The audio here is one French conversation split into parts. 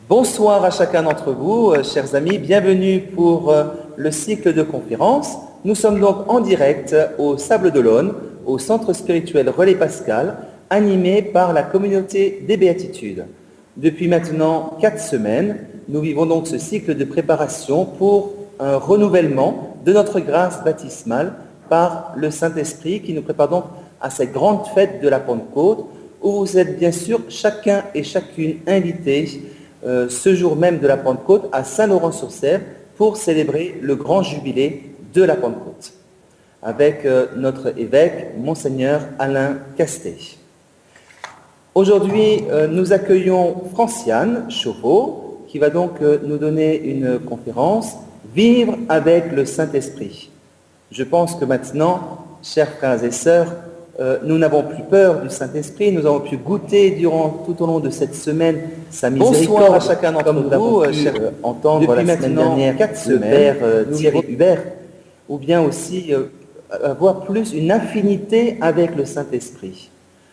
Bonsoir à chacun d'entre vous, chers amis, bienvenue pour le cycle de conférences. Nous sommes donc en direct au Sable d'Olonne, au Centre spirituel Relais Pascal, animé par la communauté des Béatitudes. Depuis maintenant 4 semaines, nous vivons donc ce cycle de préparation pour un renouvellement de notre grâce baptismale par le Saint-Esprit qui nous prépare donc à cette grande fête de la Pentecôte où vous êtes bien sûr chacun et chacune invités ce jour même de la Pentecôte à Saint-Laurent-sur-Sèvre pour célébrer le grand jubilé de la Pentecôte avec notre évêque, Monseigneur Alain Castet. Aujourd'hui, nous accueillons Franciane Chauveau qui va donc nous donner une conférence « Vivre avec le Saint-Esprit ». Je pense que maintenant, chers frères et sœurs, nous n'avons plus peur du Saint-Esprit, nous avons pu goûter tout au long de cette semaine sa miséricorde. Bonsoir à chacun d'entre vous, entendre depuis la semaine dernière 4 semaines, Thierry Hubert, ou bien aussi avoir plus une affinité avec le Saint-Esprit.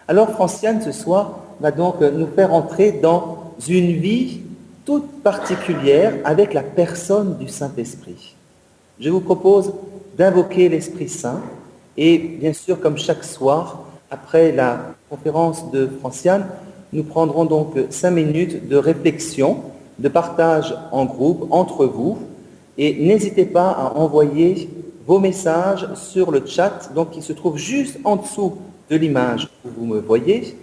Alors Franciane, ce soir, va donc nous faire entrer dans une vie toute particulière avec la personne du Saint-Esprit. Je vous propose d'invoquer l'Esprit Saint. Et bien sûr, comme chaque soir, après la conférence de Franciane, nous prendrons donc 5 minutes de réflexion, de partage en groupe entre vous. Et n'hésitez pas à envoyer vos messages sur le chat, donc qui se trouve juste en dessous de l'image où vous me voyez.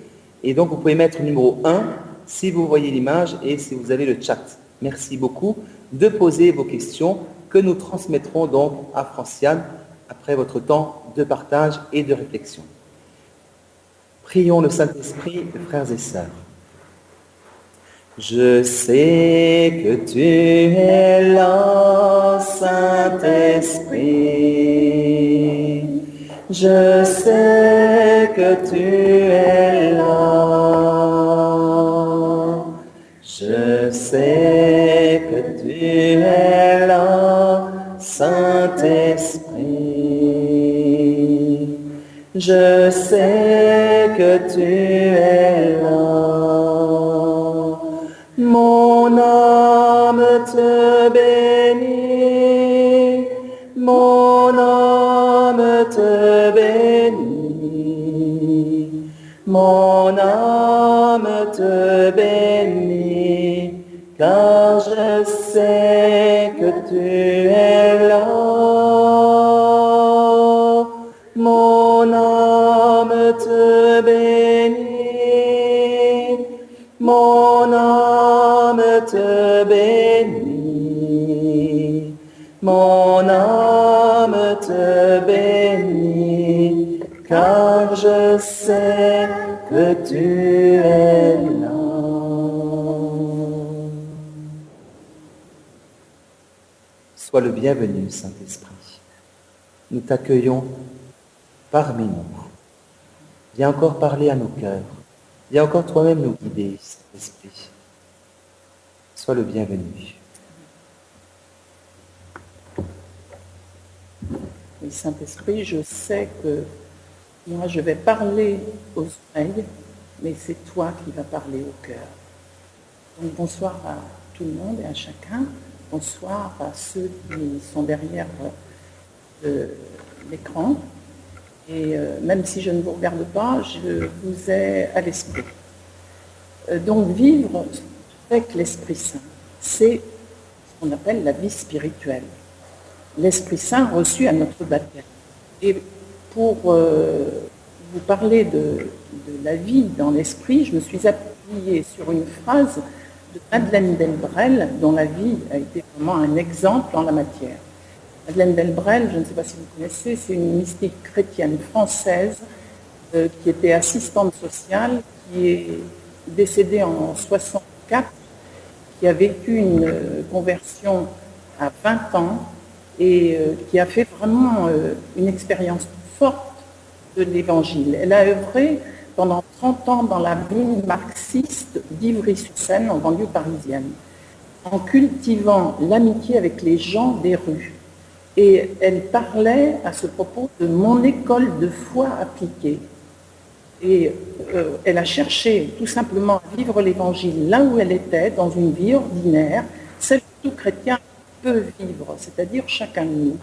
Et donc vous pouvez mettre le numéro 1 si vous voyez l'image et si vous avez le chat. Merci beaucoup de poser vos questions que nous transmettrons donc à Franciane après votre temps de partage et de réflexion. Prions le Saint-Esprit, frères et sœurs. Je sais que tu es là, Saint-Esprit. Je sais que tu es là. Je sais que tu es là, Saint-Esprit. Je sais que tu es là. Mon âme te bénit, mon âme te bénit, mon âme te bénit, car je sais que tu es là. Mon âme te bénit, mon âme te bénit, mon âme te bénit, car je sais que tu es là. Sois le bienvenu, Saint-Esprit. Nous t'accueillons parmi nous. Viens encore parler à nos cœurs. Viens encore toi-même nous guider, Saint-Esprit. Sois le bienvenu. Oui, Saint-Esprit, je sais que moi je vais parler aux oreilles, mais c'est toi qui vas parler au cœur. Donc bonsoir à tout le monde et à chacun. Bonsoir à ceux qui sont derrière l'écran. Et même si je ne vous regarde pas, je vous ai à l'esprit. Donc vivre avec l'Esprit Saint, c'est ce qu'on appelle la vie spirituelle. L'Esprit Saint reçu à notre baptême. Et pour vous parler de la vie dans l'Esprit, je me suis appuyée sur une phrase de Madeleine d'Elbrel, dont la vie a été vraiment un exemple en la matière. Madeleine d'Elbrel, je ne sais pas si vous connaissez, c'est une mystique chrétienne française qui était assistante sociale, qui est décédée en 1964, qui a vécu une conversion à 20 ans et qui a fait vraiment une expérience forte de l'Évangile. Elle a œuvré pendant 30 ans dans la ville marxiste d'Ivry-sur-Seine, en banlieue parisienne, en cultivant l'amitié avec les gens des rues. Et elle parlait à ce propos de mon école de foi appliquée. Et elle a cherché tout simplement à vivre l'Évangile là où elle était, dans une vie ordinaire, celle que tout chrétien peut vivre, c'est-à-dire chacun de nous.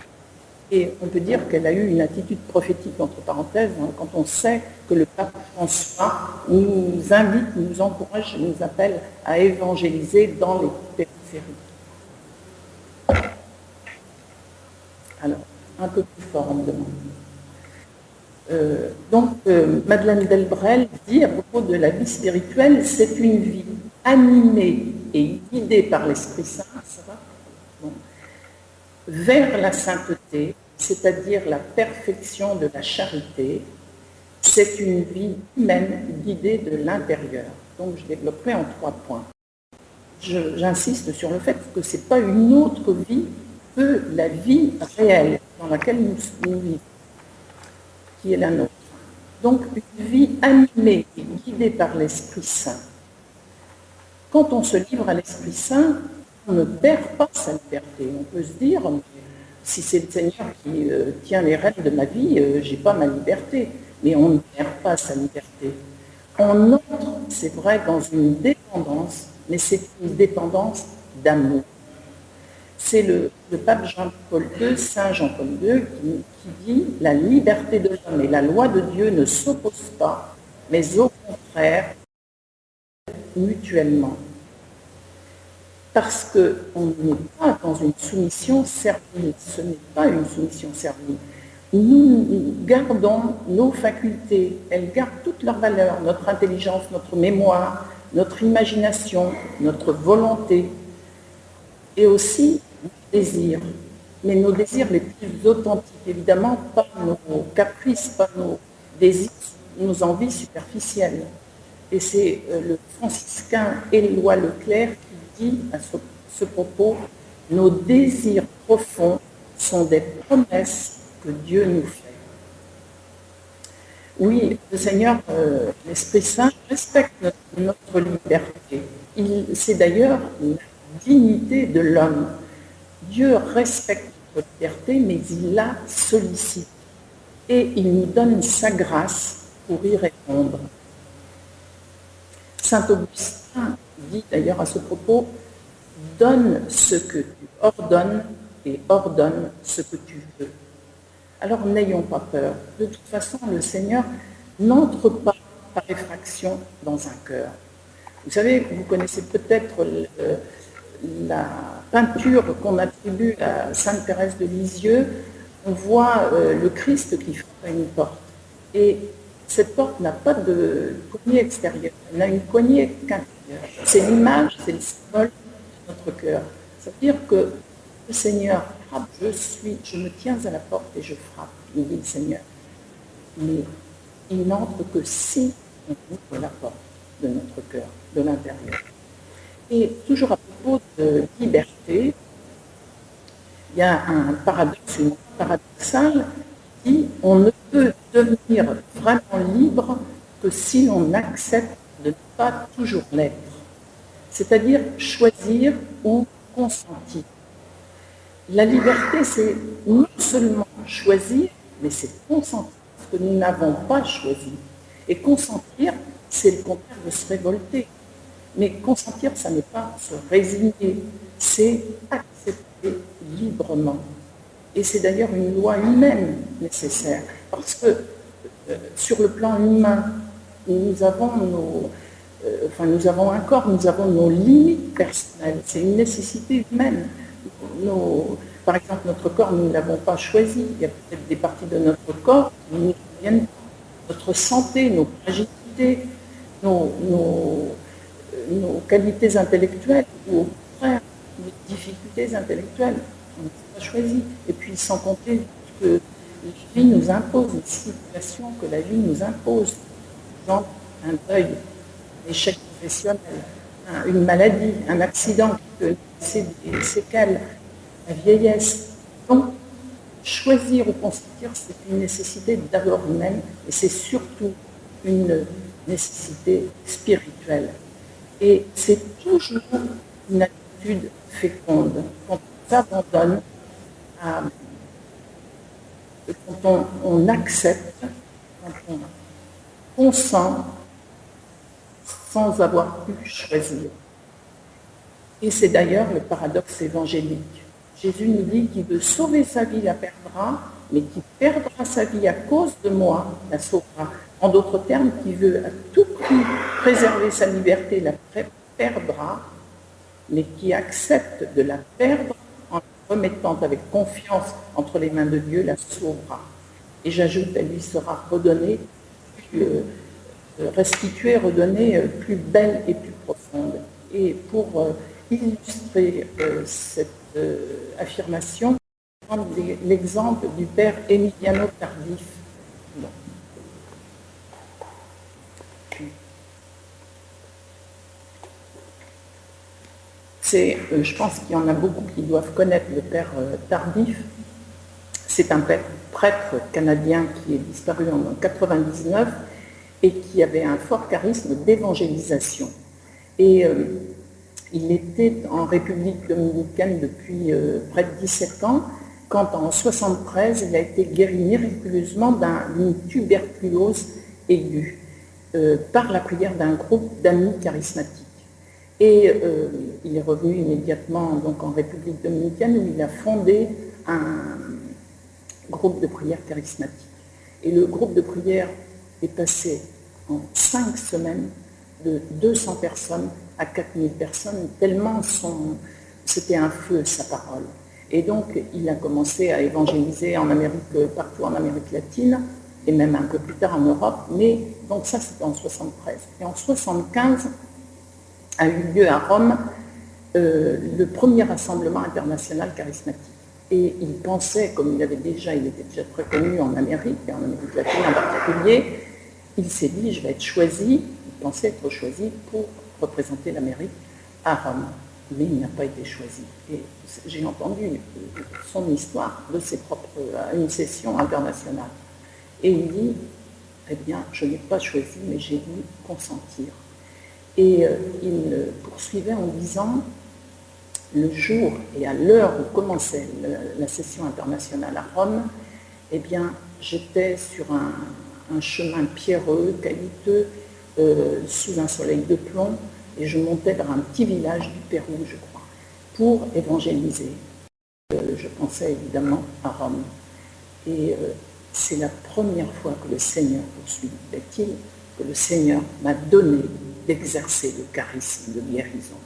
Et on peut dire qu'elle a eu une attitude prophétique, entre parenthèses, hein, quand on sait que le pape François nous invite, nous encourage, nous appelle à évangéliser dans les périphéries. Alors, un peu plus fort, on me demande. Madeleine Delbrel dit à propos de la vie spirituelle, c'est une vie animée et guidée par l'Esprit Saint, ça va bon, vers la sainteté, c'est-à-dire la perfection de la charité. C'est une vie humaine guidée de l'intérieur. Donc je développerai en 3 points. J'insiste sur le fait que ce n'est pas une autre vie que la vie réelle dans laquelle nous vivons, qui est la nôtre. Donc, une vie animée et guidée par l'Esprit Saint. Quand on se livre à l'Esprit Saint, on ne perd pas sa liberté. On peut se dire, si c'est le Seigneur qui tient les rênes de ma vie, je n'ai pas ma liberté. Mais on ne perd pas sa liberté. On entre, c'est vrai, dans une dépendance, mais c'est une dépendance d'amour. C'est le pape Jean-Paul II, Saint Jean-Paul II, qui dit « La liberté de l'homme et la loi de Dieu ne s'opposent pas, mais au contraire, mutuellement. » Parce qu'on n'est pas dans une soumission servile, ce n'est pas une soumission servile. Nous gardons nos facultés, elles gardent toutes leurs valeurs, notre intelligence, notre mémoire, notre imagination, notre volonté, et aussi nos désirs. Mais nos désirs les plus authentiques, évidemment, pas nos caprices, pas nos désirs, nos envies superficielles. Et c'est le franciscain Éloi Leclerc qui dit à ce propos, nos désirs profonds sont des promesses que Dieu nous fait. Oui, le Seigneur, l'Esprit Saint, respecte notre liberté. C'est d'ailleurs la dignité de l'homme. Dieu respecte notre liberté, mais il la sollicite. Et il nous donne sa grâce pour y répondre. Saint Augustin dit d'ailleurs à ce propos, « Donne ce que tu ordonnes et ordonne ce que tu veux. » Alors n'ayons pas peur. De toute façon, le Seigneur n'entre pas par effraction dans un cœur. Vous savez, vous connaissez peut-être la peinture qu'on attribue à Sainte Thérèse de Lisieux. On voit le Christ qui frappe à une porte. Et cette porte n'a pas de poignée extérieure, elle n'a une poignée qu'intérieure. C'est l'image, c'est le symbole de notre cœur. Ça veut dire que le Seigneur frappe, je me tiens à la porte et je frappe, nous dit le Seigneur. Mais il n'entre que si on ouvre la porte de notre cœur, de l'intérieur. Et toujours à propos de liberté, il y a un paradoxe, une paradoxale, qui dit on ne peut devenir vraiment libre que si l'on accepte de ne pas toujours l'être. C'est-à-dire choisir ou consentir. La liberté, c'est non seulement choisir, mais c'est consentir, ce que nous n'avons pas choisi. Et consentir, c'est le contraire de se révolter. Mais consentir, ça n'est pas se résigner, c'est accepter librement. Et c'est d'ailleurs une loi humaine nécessaire, parce que sur le plan humain, nous avons un corps, nous avons nos limites personnelles, c'est une nécessité humaine. Par exemple, notre corps, nous ne l'avons pas choisi. Il y a peut-être des parties de notre corps qui nous viennent, notre santé, nos fragilités, nos qualités intellectuelles, ou au contraire, nos difficultés intellectuelles. On ne les a pas choisies. Et puis, sans compter que la vie nous impose, une situation que la vie nous impose. Par exemple, un deuil, un échec professionnel, une maladie, un accident qui peut laisser des séquelles, la vieillesse. Donc, choisir ou consentir, c'est une nécessité d'abord humaine, et c'est surtout une nécessité spirituelle. Et c'est toujours une attitude féconde. Quand on s'abandonne, quand on accepte, quand on consent sans avoir pu choisir. Et c'est d'ailleurs le paradoxe évangélique. Jésus nous dit qu'il veut sauver sa vie, la perdra, mais qui perdra sa vie à cause de moi, la sauvera. En d'autres termes, qui veut à tout prix préserver sa liberté, la perdra, mais qui accepte de la perdre en la remettant avec confiance entre les mains de Dieu, la sauvera. Et j'ajoute, elle lui sera redonnée, restituée, redonnée plus belle et plus profonde. Et pour illustrer cette affirmation, je vais prendre l'exemple du père Emiliano Tardif. Bon. Je pense qu'il y en a beaucoup qui doivent connaître le père Tardif. C'est un prêtre canadien qui est disparu en 1999 et qui avait un fort charisme d'évangélisation. Et il était en République dominicaine depuis près de 17 ans, quand en 1973, il a été guéri miraculeusement d'une tuberculose aiguë par la prière d'un groupe d'amis charismatiques. Et il est revenu immédiatement donc, en République dominicaine où il a fondé un groupe de prière charismatique. Et le groupe de prière est passé en 5 semaines de 200 personnes à 4000 personnes, tellement c'était un feu sa parole. Et donc il a commencé à évangéliser en Amérique, partout en Amérique latine, et même un peu plus tard en Europe, mais donc ça c'était en 1973. Et en 1975 a eu lieu à Rome le premier rassemblement international charismatique. Et il pensait, comme il était déjà très connu en Amérique, et en Amérique latine en particulier, il s'est dit, je vais être choisi, il pensait être choisi pour représenter l'Amérique à Rome. Mais il n'a pas été choisi. Et j'ai entendu son histoire de ses propres, à une session internationale. Et il dit, eh bien, je n'ai pas choisi, mais j'ai dû consentir. Et il poursuivait en disant, le jour et à l'heure où commençait la session internationale à Rome, eh bien, j'étais sur un chemin pierreux, caillouteux, sous un soleil de plomb, et je montais vers un petit village du Pérou, je crois, pour évangéliser. Je pensais évidemment à Rome. Et c'est la première fois que le Seigneur, poursuivait-il, que le Seigneur m'a donné d'exercer le charisme de guérison.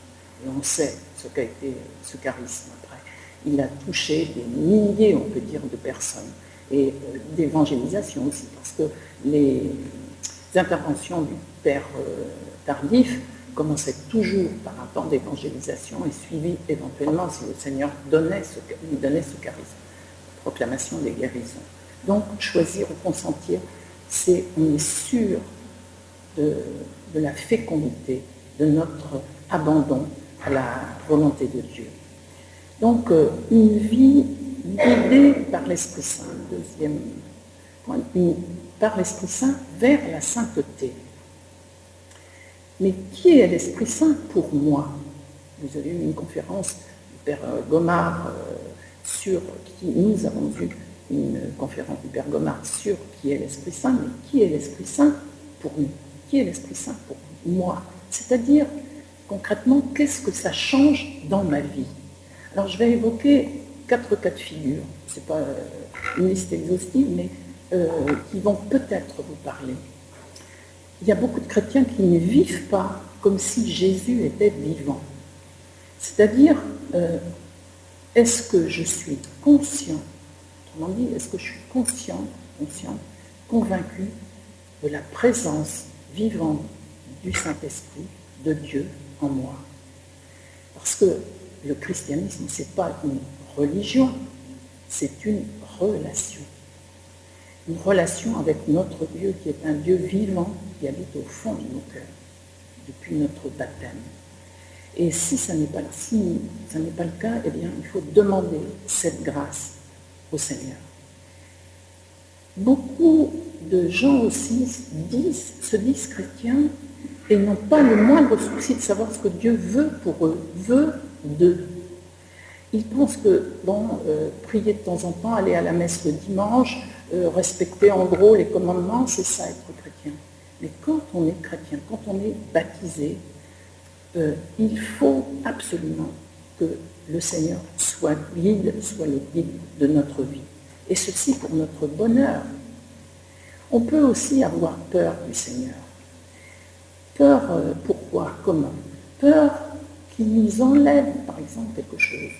Et on sait ce qu'a été ce charisme après. Il a touché des milliers, on peut dire, de personnes. Et d'évangélisation aussi, parce que les interventions du père Tardif commençaient toujours par un temps d'évangélisation et suivi éventuellement, si le Seigneur lui donnait ce charisme, proclamation des guérisons. Donc, choisir ou consentir, on est sûr de la fécondité, de notre abandon à la volonté de Dieu. Donc, une vie guidée par l'Esprit Saint, deuxième point, par l'Esprit Saint vers la sainteté. Mais qui est l'Esprit Saint pour moi? Vous avez eu une conférence du Père Gomard nous avons vu une conférence du Père Gomard sur qui est l'Esprit Saint, mais qui est l'Esprit Saint pour nous? Qui est l'Esprit Saint pour moi? C'est-à-dire, concrètement, qu'est-ce que ça change dans ma vie? Alors, je vais évoquer 4 cas de figure. Ce n'est pas une liste exhaustive, mais qui vont peut-être vous parler. Il y a beaucoup de chrétiens qui ne vivent pas comme si Jésus était vivant. C'est-à-dire, est-ce que je suis conscient, autrement dit, est-ce que je suis consciente, convaincu de la présence vivante du Saint-Esprit, de Dieu en moi? Parce que le christianisme, ce n'est pas une religion, c'est une relation. Une relation avec notre Dieu qui est un Dieu vivant qui habite au fond de nos cœurs depuis notre baptême. Et si ça n'est pas le cas, eh bien, il faut demander cette grâce au Seigneur. Beaucoup de gens aussi se disent chrétiens et n'ont pas le moindre souci de savoir ce que Dieu veut pour eux, veut d'eux. Ils pensent que, prier de temps en temps, aller à la messe le dimanche, respecter en gros les commandements, c'est ça être chrétien. Mais quand on est chrétien, quand on est baptisé, il faut absolument que le Seigneur soit le guide de notre vie. Et ceci pour notre bonheur. On peut aussi avoir peur du Seigneur. Peur, pourquoi? Comment? Peur qu'il nous enlève, par exemple, quelque chose.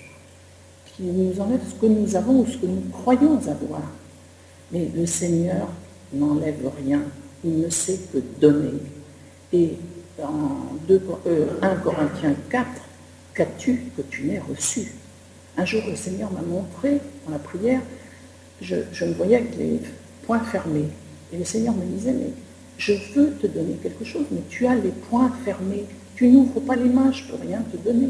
Qu'il nous enlève ce que nous avons ou ce que nous croyons avoir. Mais le Seigneur n'enlève rien. Il ne sait que donner. Et dans 1 Corinthiens 4, qu'as-tu que tu n'aies reçu? Un jour, le Seigneur m'a montré, dans la prière, je me voyais avec les poings fermés. Et le Seigneur me disait, mais je veux te donner quelque chose, mais tu as les poings fermés. Tu n'ouvres pas les mains, je ne peux rien te donner.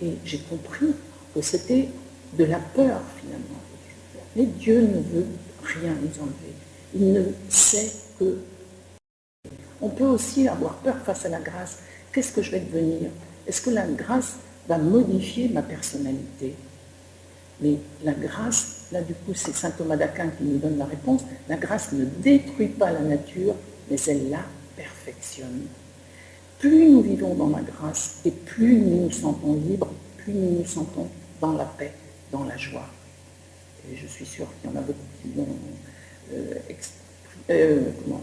Et j'ai compris que c'était de la peur, finalement. Mais Dieu ne veut rien nous enlever. Il ne sait que... On peut aussi avoir peur face à la grâce. Qu'est-ce que je vais devenir? Est-ce que la grâce va modifier ma personnalité? Mais la grâce, là du coup c'est saint Thomas d'Aquin qui nous donne la réponse, la grâce ne détruit pas la nature, mais elle la perfectionne. Plus nous vivons dans la grâce et plus nous nous sentons libres, plus nous nous sentons dans la paix, dans la joie. Et je suis sûre qu'il y en a beaucoup qui l'ont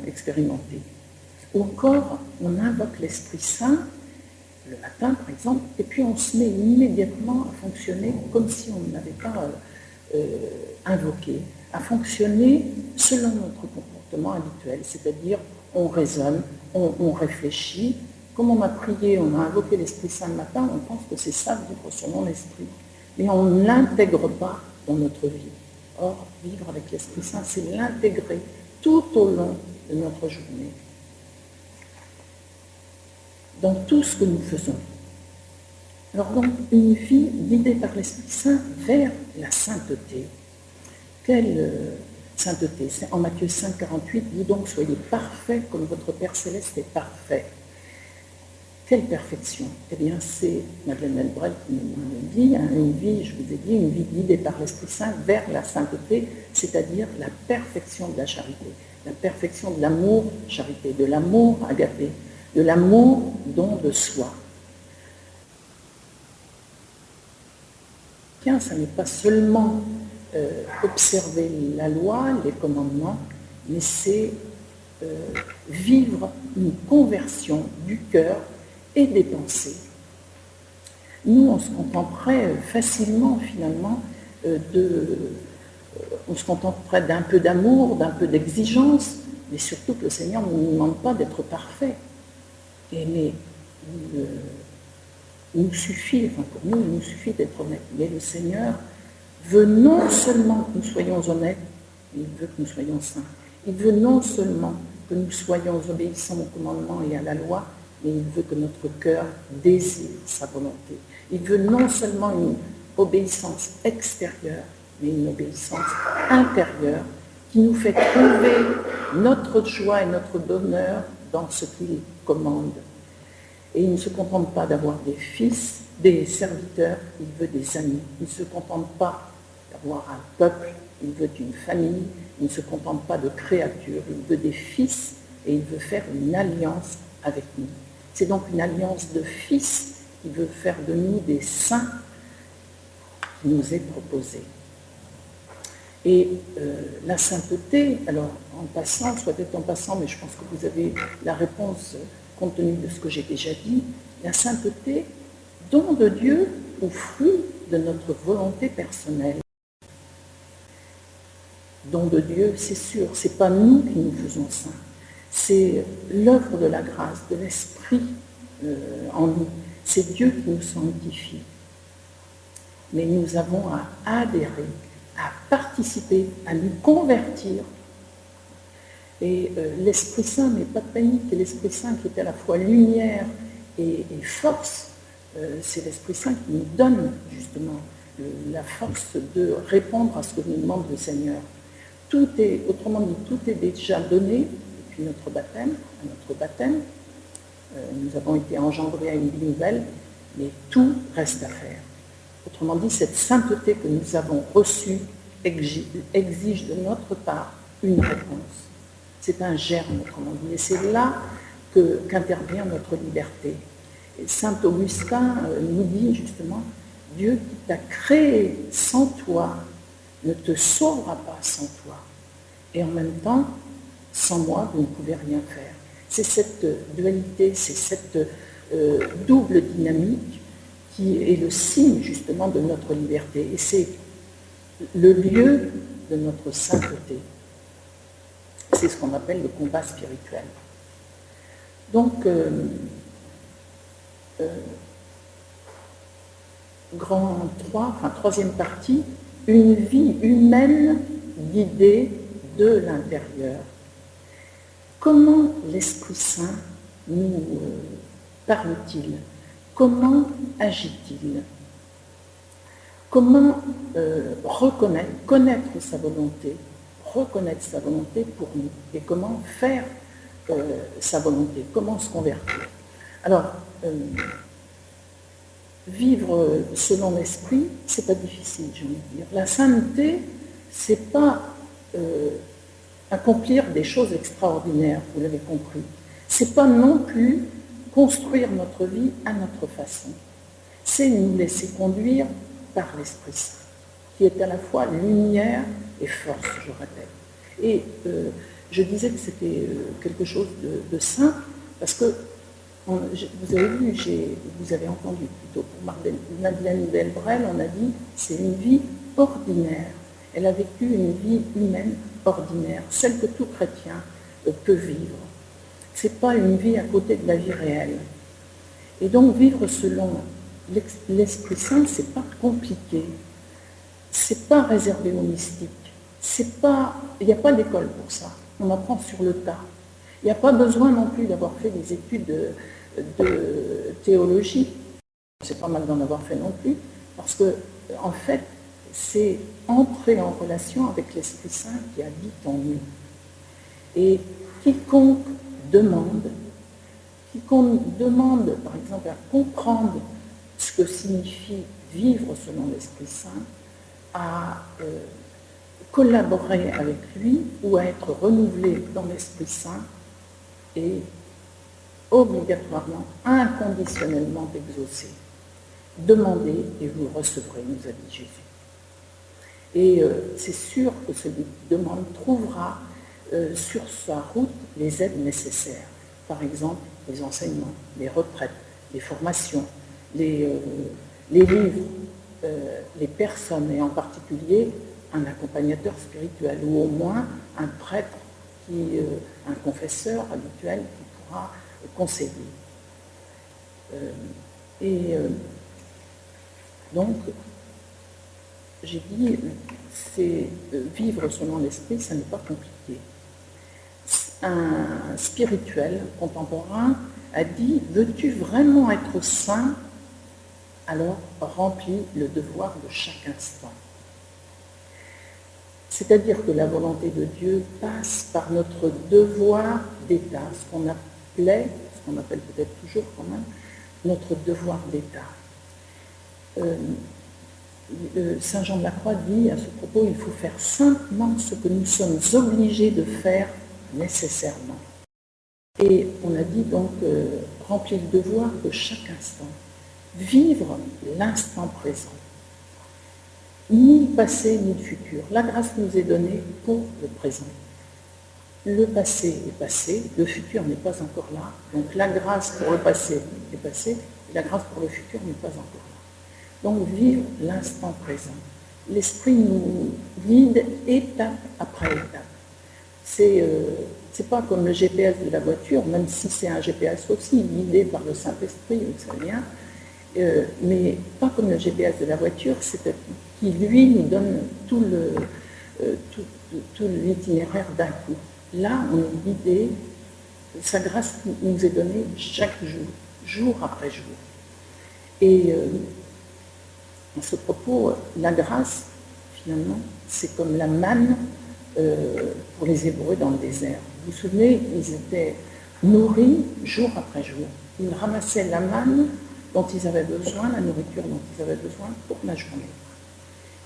expérimenté. Ou encore, on invoque l'Esprit Saint le matin, par exemple, et puis on se met immédiatement à fonctionner comme si on n'avait pas invoqué, à fonctionner selon notre comportement habituel, c'est-à-dire on raisonne, on réfléchit. Comme on a prié, on a invoqué l'Esprit Saint le matin, on pense que c'est ça, vivre selon l'Esprit. Mais on ne l'intègre pas dans notre vie. Or, vivre avec l'Esprit Saint, c'est l'intégrer tout au long de notre journée. Dans tout ce que nous faisons. Alors donc, une vie guidée par l'Esprit Saint vers la sainteté. Quelle sainteté? C'est en Matthieu 5, 48, vous donc soyez parfaits comme votre Père Céleste est parfait. Quelle perfection? Eh bien, c'est Madeleine Albright qui nous le dit, hein, une vie, je vous ai dit, une vie guidée par l'Esprit Saint vers la sainteté, c'est-à-dire la perfection de la charité, la perfection de l'amour, charité, de l'amour agapé, de l'amour don de soi. Bien, ça n'est pas seulement observer la loi, les commandements, mais c'est vivre une conversion du cœur et des pensées. Nous, on se contenterait facilement, finalement, on se contenterait d'un peu d'amour, d'un peu d'exigence, mais surtout que le Seigneur ne nous demande pas d'être parfait. Mais il nous suffit, enfin pour nous, il nous suffit d'être honnête. Mais le Seigneur veut non seulement que nous soyons honnêtes, mais il veut que nous soyons saints. Il veut non seulement que nous soyons obéissants au commandement et à la loi, mais il veut que notre cœur désire sa volonté. Il veut non seulement une obéissance extérieure, mais une obéissance intérieure qui nous fait trouver notre joie et notre bonheur dans ce qu'il commande. Et il ne se contente pas d'avoir des fils, des serviteurs, il veut des amis. Il ne se contente pas d'avoir un peuple, il veut une famille. Il ne se contente pas de créatures, il veut des fils et il veut faire une alliance avec nous. C'est donc une alliance de fils qui veut faire de nous des saints qui nous est proposée. Et la sainteté, alors en passant, soit dit en passant, mais je pense que vous avez la réponse compte tenu de ce que j'ai déjà dit, la sainteté, don de Dieu au fruit de notre volonté personnelle. Don de Dieu, c'est sûr, c'est pas nous qui nous faisons saints, c'est l'œuvre de la grâce, de l'Esprit en nous, c'est Dieu qui nous sanctifie. Mais nous avons à adhérer, à participer, à nous convertir. Et l'Esprit Saint n'est pas de panique, et l'Esprit Saint qui est à la fois lumière et force, c'est l'Esprit Saint qui nous donne justement la force de répondre à ce que nous demande le Seigneur. Tout est, autrement dit, tout est déjà donné depuis notre baptême, à notre baptême. Nous avons été engendrés à une vie nouvelle, mais tout reste à faire. Autrement dit, cette sainteté que nous avons reçue exige de notre part une réponse. c'est un germe, comme on dit, et c'est là qu'intervient notre liberté. Et Saint Augustin nous dit justement, Dieu qui t'a créé sans toi ne te sauvera pas sans toi. Et en même temps, sans moi, vous ne pouvez rien faire. C'est cette dualité, c'est cette double dynamique qui est le signe justement de notre liberté. Et c'est le lieu de notre sainteté. C'est ce qu'on appelle le combat spirituel. Donc, grand 3, enfin troisième partie, une vie humaine guidée de l'intérieur. Comment l'Esprit Saint nous parle-t-il? Comment agit-il? Comment connaître sa volonté pour nous, et comment faire sa volonté, comment se convertir. Alors, vivre selon l'esprit, c'est pas difficile, j'ai envie de dire. La sainteté, c'est pas accomplir des choses extraordinaires, vous l'avez compris. C'est pas non plus construire notre vie à notre façon. C'est nous laisser conduire par l'Esprit Saint, qui est à la fois lumière et force, je répète. Et je disais que c'était quelque chose de saint, parce que vous avez vu, vous avez entendu plutôt, pour Madeleine Delbrel, on a dit c'est une vie ordinaire. Elle a vécu une vie humaine ordinaire, celle que tout chrétien peut vivre. Ce n'est pas une vie à côté de la vie réelle. Et donc vivre selon l'Esprit Saint, ce n'est pas compliqué. Ce n'est pas réservé aux mystiques. Il n'y a pas d'école pour ça. On apprend sur le tas. Il n'y a pas besoin non plus d'avoir fait des études de théologie. C'est pas mal d'en avoir fait non plus, parce que, en fait, c'est entrer en relation avec l'Esprit Saint qui habite en nous. Et quiconque demande, par exemple, à comprendre ce que signifie vivre selon l'Esprit Saint, à collaborer avec lui ou à être renouvelé dans l'Esprit Saint, et obligatoirement, inconditionnellement exaucé. Demandez et vous recevrez, nous a dit Jésus. Et c'est sûr que celui qui demande trouvera sur sa route les aides nécessaires. Par exemple, les enseignements, les retraites, les formations, les livres, les personnes, et en particulier un accompagnateur spirituel, ou au moins un prêtre, un confesseur habituel qui pourra conseiller. Donc, j'ai dit, c'est vivre selon l'esprit, ça n'est pas compliqué. Un spirituel contemporain a dit, veux-tu vraiment être saint? Alors remplis le devoir de chaque instant. C'est-à-dire que la volonté de Dieu passe par notre devoir d'état, ce qu'on appelle peut-être toujours quand même, notre devoir d'état. Saint Jean de la Croix dit à ce propos, il faut faire simplement ce que nous sommes obligés de faire nécessairement. Et on a dit donc, remplir le devoir de chaque instant. Vivre l'instant présent. Ni le passé, ni le futur. La grâce nous est donnée pour le présent. Le passé est passé, le futur n'est pas encore là. Donc la grâce pour le passé est passée, et la grâce pour le futur n'est pas encore là. Donc vivre l'instant présent. L'esprit nous guide étape après étape. C'est pas comme le GPS de la voiture, même si c'est un GPS aussi, guidé par le Saint-Esprit, vous savez bien, mais pas comme le GPS de la voiture, qui lui nous donne tout l'itinéraire d'un coup. Là, on est guidé, sa grâce nous est donnée chaque jour, jour après jour. Et à ce propos, la grâce, finalement, c'est comme la manne pour les Hébreux dans le désert. Vous vous souvenez, ils étaient nourris jour après jour. Ils ramassaient la manne dont ils avaient besoin, la nourriture dont ils avaient besoin pour la journée.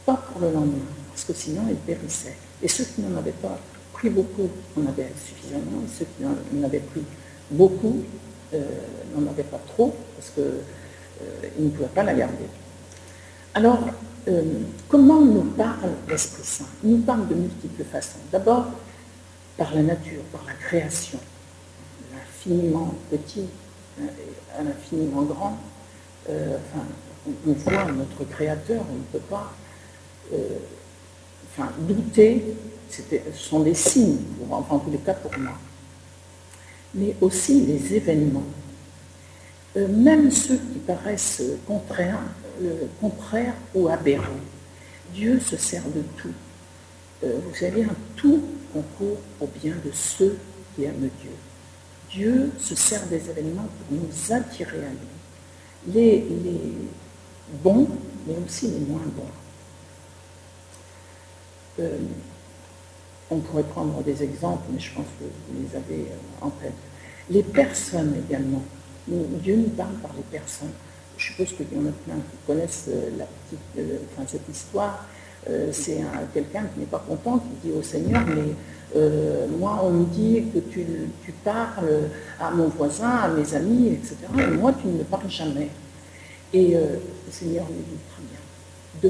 Pas pour le lendemain, parce que sinon ils périssaient. Et ceux qui n'en avaient pas pris beaucoup en avaient suffisamment, et ceux qui en avaient pris beaucoup n'en avaient pas trop, parce qu'ils ne pouvaient pas la garder. Alors, comment nous parle l'Esprit Saint? Il nous parle de multiples façons. D'abord, par la nature, par la création, l'infiniment petit, l'infiniment grand. On voit notre Créateur, on ne peut pas douter, ce sont des signes, en tous les cas pour moi. Mais aussi les événements, même ceux qui paraissent contraires ou aberrants. Dieu se sert de tout. Vous savez, un tout concourt au bien de ceux qui aiment Dieu. Dieu se sert des événements pour nous attirer à lui. Les bons, mais aussi les moins bons. On pourrait prendre des exemples, mais je pense que vous les avez en tête. Les personnes également. Dieu nous parle par les personnes. Je suppose qu'il y en a plein qui connaissent cette histoire. C'est quelqu'un qui n'est pas content, qui dit au Seigneur, mais moi on me dit que tu parles à mon voisin, à mes amis, etc. Et moi tu ne me parles jamais. Et le Seigneur lui dit, très bien,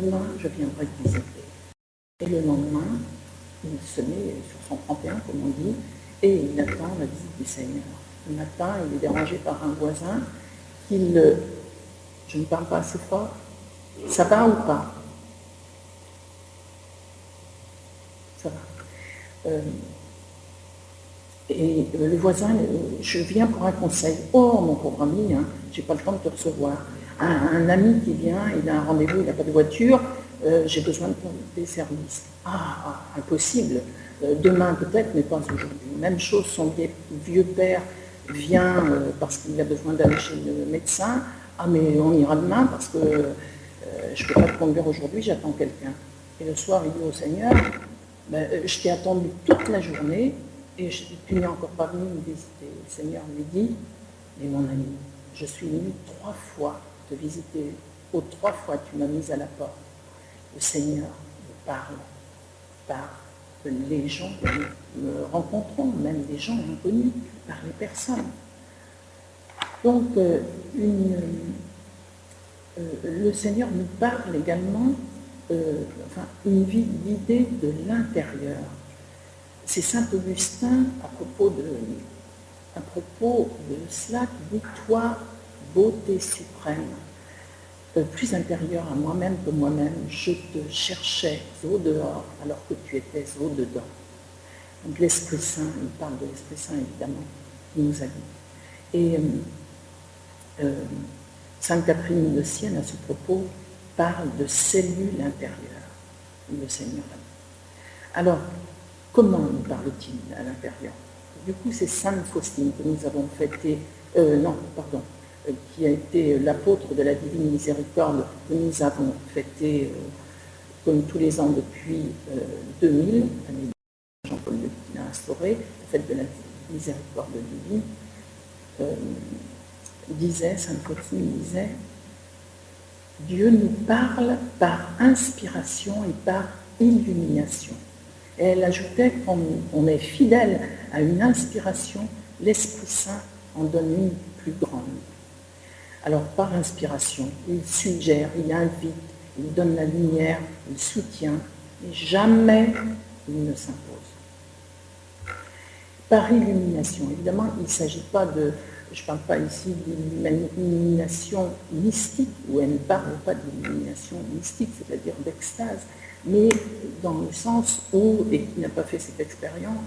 demain je viendrai te visiter. Et le lendemain, il se met sur son 31, comme on dit, et il attend la visite du Seigneur. Le matin, il est dérangé par un voisin je ne parle pas assez fort, ça va ou pas? Ça va. Et le voisin, je viens pour un conseil. Oh, mon pauvre ami, je n'ai pas le temps de te recevoir. Un ami qui vient, il a un rendez-vous, il n'a pas de voiture, j'ai besoin de tes services. Impossible. Demain peut-être, mais pas aujourd'hui. Même chose, son vieux père vient parce qu'il a besoin d'aller chez le médecin. Mais on ira demain parce que je ne peux pas te conduire aujourd'hui, j'attends quelqu'un. Et le soir, il dit au Seigneur, je t'ai attendu toute la journée et tu n'es encore pas venu me visiter. Le Seigneur lui dit, mais mon ami, je suis venu 3 fois te visiter. Aux 3 fois, tu m'as mise à la porte. Le Seigneur me parle par les gens que nous rencontrons, même des gens inconnus, par les personnes. Donc, le Seigneur nous parle également une vie guidée de l'intérieur. C'est saint Augustin, à propos de cela, qui dit « Toi, beauté suprême, plus intérieure à moi-même que moi-même, je te cherchais au dehors alors que tu étais au dedans. » Donc l'Esprit Saint, il parle de l'Esprit Saint évidemment, qui nous habite. Et Sainte Catherine de Sienne, à ce propos, parle de cellules intérieures, le Seigneur. Alors, comment nous parle-t-il à l'intérieur? Du coup, c'est Sainte Faustine que nous avons fêté, qui a été l'apôtre de la Divine Miséricorde, que nous avons fêté comme tous les ans depuis 2000, l'année de Jean-Paul II qui l'a instauré, la fête de la Miséricorde divine. Sainte Faustine disait, Dieu nous parle par inspiration et par illumination. Et elle ajoutait qu'on est fidèle à une inspiration, l'Esprit Saint en donne une plus grande. Alors par inspiration, il suggère, il invite, il donne la lumière, il soutient, mais jamais il ne s'impose. Par illumination, évidemment, il ne s'agit pas de... Je ne parle pas ici d'illumination mystique, où elle ne parle pas d'illumination mystique, c'est-à-dire d'extase, mais dans le sens où, et qui n'a pas fait cette expérience,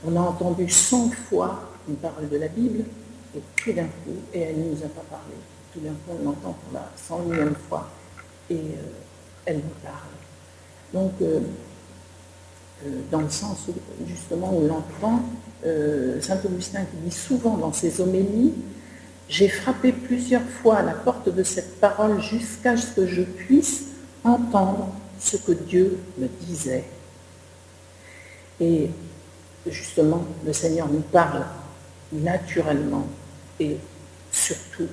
on a entendu 100 fois une parole de la Bible, et tout d'un coup, et elle ne nous a pas parlé, tout d'un coup on l'entend pour la 101e fois, et elle nous parle. Donc, dans le sens où, justement, on l'entend, saint Augustin qui dit souvent dans ses homélies, « J'ai frappé plusieurs fois à la porte de cette parole jusqu'à ce que je puisse entendre ce que Dieu me disait. » Et justement, le Seigneur nous parle naturellement et surtout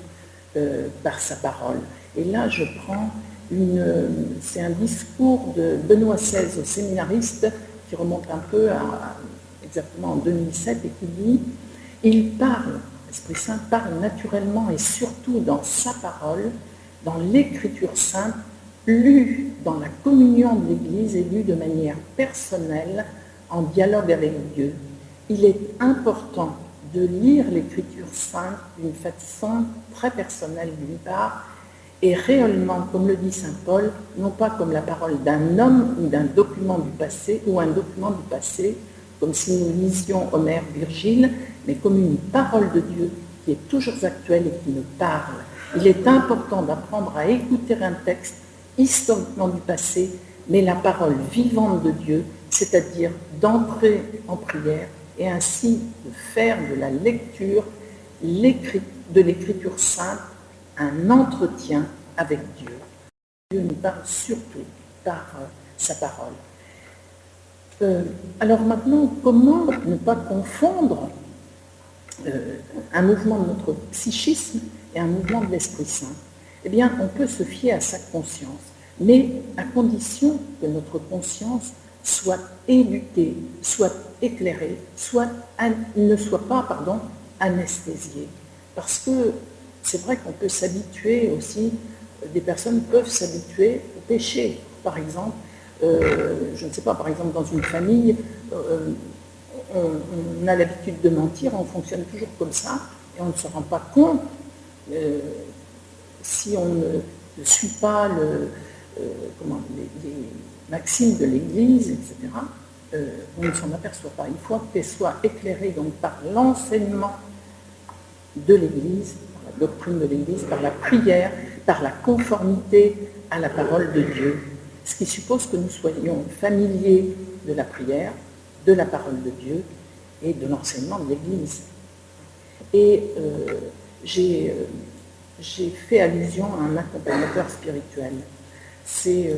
par sa parole. Et là, je prends c'est un discours de Benoît XVI, séminariste, qui remonte un peu à exactement en 2007, et qui dit « Il parle, l'Esprit Saint parle naturellement et surtout dans sa parole, dans l'Écriture sainte, lue dans la communion de l'Église et lue de manière personnelle, en dialogue avec Dieu. Il est important de lire l'Écriture sainte d'une façon très personnelle d'une part, et réellement, comme le dit saint Paul, non pas comme la parole d'un homme ou d'un document du passé, ou un document du passé, comme si nous lisions Homère, Virgile, mais comme une parole de Dieu qui est toujours actuelle et qui nous parle. Il est important d'apprendre à écouter un texte historiquement du passé, mais la parole vivante de Dieu, c'est-à-dire d'entrer en prière et ainsi de faire de la lecture de l'Écriture sainte un entretien avec Dieu. Dieu nous parle surtout par sa parole. Alors maintenant, comment ne pas confondre un mouvement de notre psychisme et un mouvement de l'Esprit Saint? Eh bien, on peut se fier à sa conscience, mais à condition que notre conscience soit éduquée, soit éclairée, ne soit pas, anesthésiée. Parce que c'est vrai qu'on peut s'habituer aussi, des personnes peuvent s'habituer au péché. Par exemple, je ne sais pas, par exemple dans une famille, on a l'habitude de mentir, on fonctionne toujours comme ça, et on ne se rend pas compte, si on ne suit pas les maximes de l'Église, etc., on ne s'en aperçoit pas. Il faut qu'elle soit éclairée donc, par l'enseignement de l'Église, par la doctrine de l'Église, par la prière, par la conformité à la parole de Dieu, ce qui suppose que nous soyons familiers de la prière, de la parole de Dieu et de l'enseignement de l'Église. Et j'ai fait allusion à un accompagnateur spirituel. C'est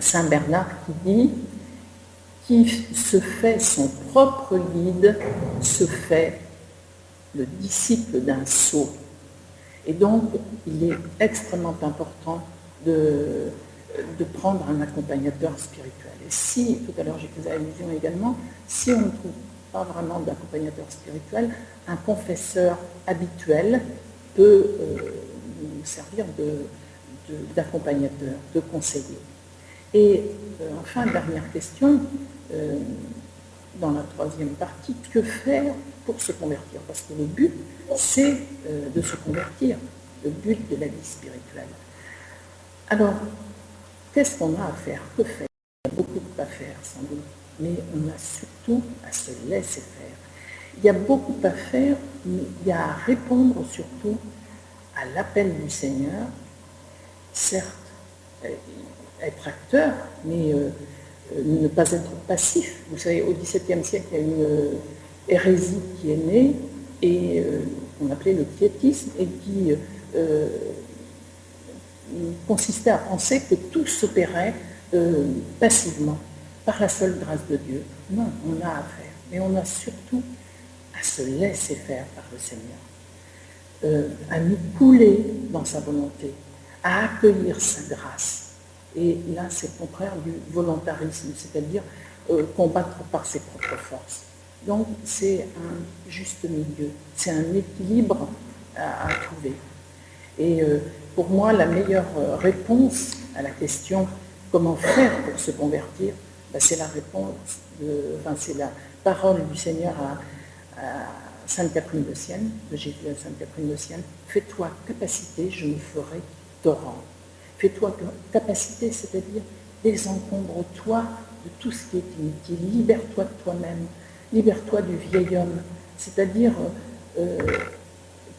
Saint Bernard qui dit « Qui se fait son propre guide se fait le disciple d'un sot ». Et donc, il est extrêmement important de prendre un accompagnateur spirituel. Et si, tout à l'heure j'ai fait allusion également, si on ne trouve pas vraiment d'accompagnateur spirituel, un confesseur habituel peut nous servir d'accompagnateur, de conseiller. Et enfin, dernière question, dans la troisième partie, que faire pour se convertir? Parce que le but, c'est de se convertir, le but de la vie spirituelle. Alors, qu'est-ce qu'on a à faire? Que faire? Il y a beaucoup à faire, sans doute, mais on a surtout à se laisser faire. Il y a beaucoup à faire, mais il y a à répondre surtout à l'appel du Seigneur, certes, être acteur, mais ne pas être passif. Vous savez, au XVIIe siècle, il y a une hérésie qui est née, et qu'on appelait le piétisme, et qui consistait à penser que tout s'opérait passivement, par la seule grâce de Dieu. Non, on a à faire, mais on a surtout à se laisser faire par le Seigneur, à nous couler dans sa volonté, à accueillir sa grâce. Et là, c'est le contraire du volontarisme, c'est-à-dire combattre par ses propres forces. Donc, c'est un juste milieu, c'est un équilibre à trouver. Et pour moi, la meilleure réponse à la question « Comment faire pour se convertir ?», c'est la réponse, c'est la parole du Seigneur à Sainte Catherine de Sienne, de Jésus à Sainte Catherine de Sienne. « Fais-toi capacité, je me ferai torrent. » Fais-toi capacité, c'est-à-dire désencombre-toi de tout ce qui est inutile, libère-toi de toi-même, libère-toi du vieil homme, c'est-à-dire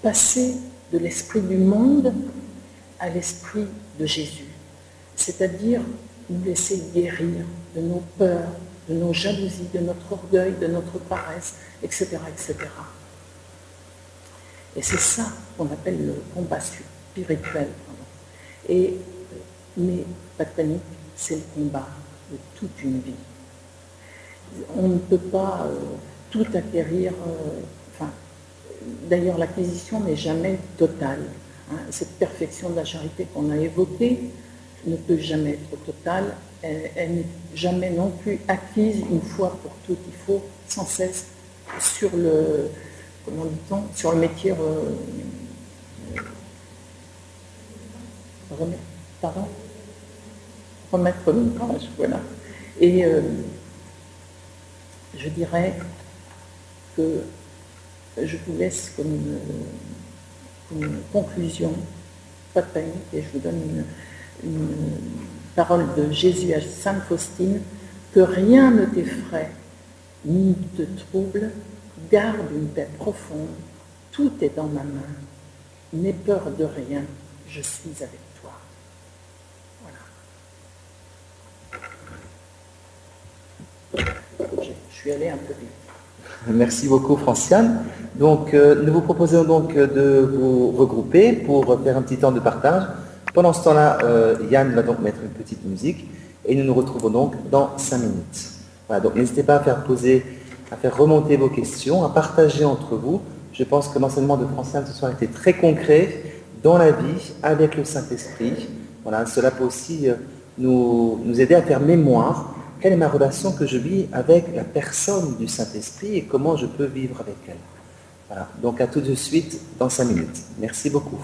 passer de l'esprit du monde à l'esprit de Jésus, c'est-à-dire nous laisser guérir de nos peurs, de nos jalousies, de notre orgueil, de notre paresse, etc., etc. Et c'est ça qu'on appelle le combat spirituel. Mais pas de panique, c'est le combat de toute une vie. On ne peut pas tout acquérir, d'ailleurs l'acquisition n'est jamais totale. Cette perfection de la charité qu'on a évoquée ne peut jamais être totale, elle n'est jamais non plus acquise une fois pour toutes. Il faut sans cesse sur le, comment dit-on, sur le métier remettre l'ouvrage, voilà. Et je dirais que je vous laisse comme une conclusion, pas de panique, et je vous donne une parole de Jésus à Sainte Faustine, que rien ne t'effraie ni ne te trouble, garde une paix profonde, tout est dans ma main, n'aie peur de rien, je suis avec toi. Voilà. Je suis allée un peu vite. Merci beaucoup, Franciane. Donc, nous vous proposons donc de vous regrouper pour faire un petit temps de partage. Pendant ce temps-là, Yann va donc mettre une petite musique et nous nous retrouvons donc dans 5 minutes. Voilà, donc n'hésitez pas à faire remonter vos questions, à partager entre vous. Je pense que l'enseignement de Franciane ce soir était très concret dans la vie avec le Saint-Esprit. Voilà, cela peut aussi nous aider à faire mémoire. Quelle est ma relation que je vis avec la personne du Saint-Esprit et comment je peux vivre avec elle. Voilà. Donc à tout de suite dans 5 minutes. Merci beaucoup.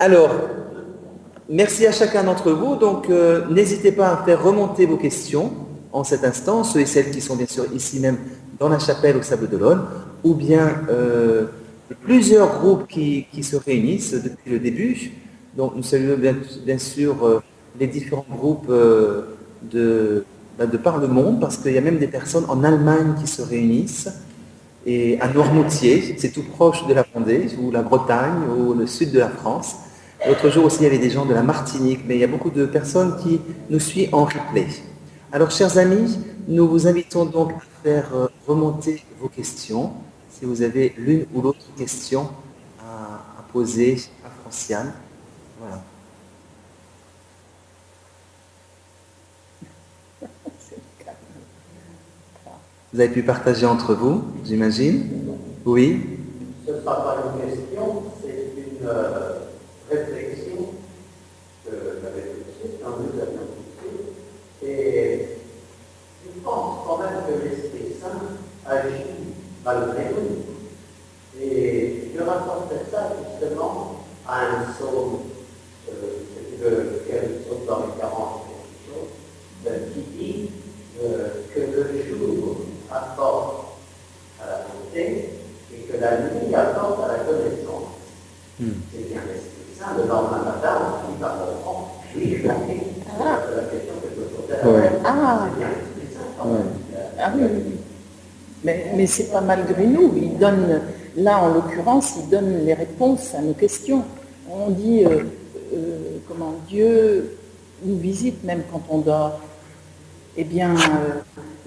Alors, merci à chacun d'entre vous. Donc, n'hésitez pas à faire remonter vos questions en cet instant, ceux et celles qui sont bien sûr ici même dans la chapelle au Sable d'Olonne, ou bien plusieurs groupes qui se réunissent depuis le début. Donc, nous saluons bien sûr les différents groupes de par le monde, parce qu'il y a même des personnes en Allemagne qui se réunissent. Et à Noirmoutier, c'est tout proche de la Vendée, ou la Bretagne, ou le sud de la France. L'autre jour aussi, il y avait des gens de la Martinique, mais il y a beaucoup de personnes qui nous suivent en replay. Alors, chers amis, nous vous invitons donc à faire remonter vos questions. Si vous avez l'une ou l'autre question à poser à Franciane. Voilà. Vous avez pu partager entre vous, j'imagine? Oui? Ce ne sera pas une question, c'est une réflexion que j'avais poussée, quand nous avions poussé. Et je pense quand même que l'Esprit Saint agit malgré nous. Et je rapportais ça justement à un psaume, quel psaume dans les 40 qui dit que le jour apporte à la bonté et que la nuit apporte à la connaissance. C'est bien l'Esprit Saint, le lendemain matin, on finit par comprendre. Oui, je la question que je me posais. C'est bien l'Esprit Saint. Ah oui, oui. Mais ce n'est pas malgré nous. Il donne, là en l'occurrence, il donne les réponses à nos questions. On dit comment Dieu nous visite même quand on dort. Eh bien,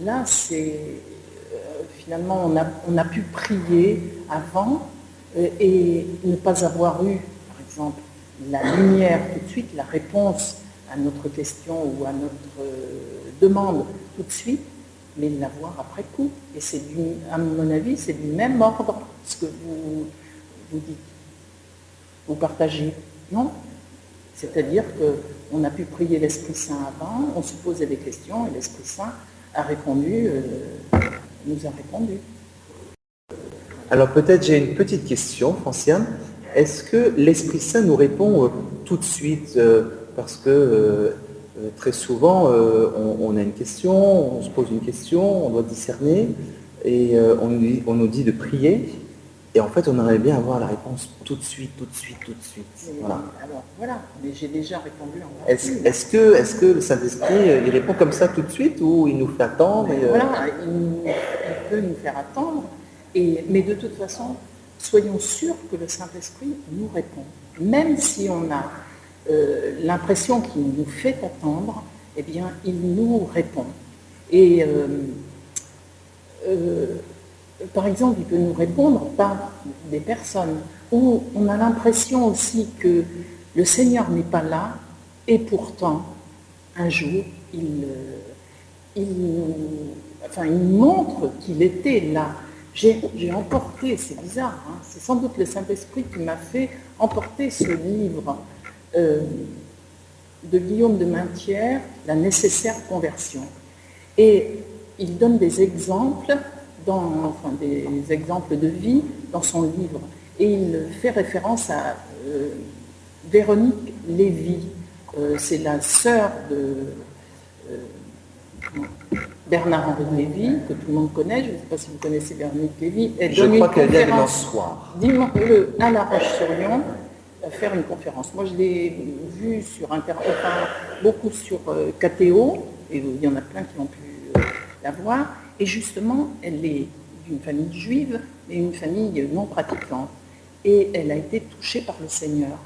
là, c'est finalement, on a pu prier avant et ne pas avoir eu, par exemple, la lumière tout de suite, la réponse à notre question ou à notre demande tout de suite, mais l'avoir après coup. Et c'est, à mon avis, c'est du même ordre ce que vous dites, vous partagez, non? C'est-à-dire qu'on a pu prier l'Esprit Saint avant, on se posait des questions et l'Esprit Saint a répondu, nous a répondu. Alors peut-être j'ai une petite question, Franciane. Est-ce que l'Esprit Saint nous répond tout de suite parce que très souvent on a une question, on se pose une question, on doit discerner et on nous dit de prier. Et en fait, on aimerait bien avoir la réponse tout de suite. Voilà. Alors voilà, mais j'ai déjà répondu en Est-ce que le Saint-Esprit, il répond comme ça tout de suite ou il nous fait attendre Voilà, il peut nous faire attendre, mais de toute façon, soyons sûrs que le Saint-Esprit nous répond. Même si on a l'impression qu'il nous fait attendre, eh bien, il nous répond. Et par exemple, il peut nous répondre par des personnes où on a l'impression aussi que le Seigneur n'est pas là, et pourtant, un jour, il montre qu'il était là. J'ai emporté, c'est bizarre, hein, c'est sans doute le Saint-Esprit qui m'a fait emporter ce livre de Guillaume de Maintière, La nécessaire conversion. Et il donne des exemples, des exemples de vie dans son livre. Et il fait référence à Véronique Lévy. C'est la sœur de Bernard-Henri Lévy, que tout le monde connaît. Je ne sais pas si vous connaissez Véronique Lévy. Je crois qu'elle vient dimanche soir. À La Roche-sur-Yon, faire une conférence. Moi, je l'ai vue sur Internet, beaucoup sur KTO, et il y en a plein qui ont pu la voir. Et justement, elle est d'une famille juive, mais une famille non pratiquante. Et elle a été touchée par le Seigneur.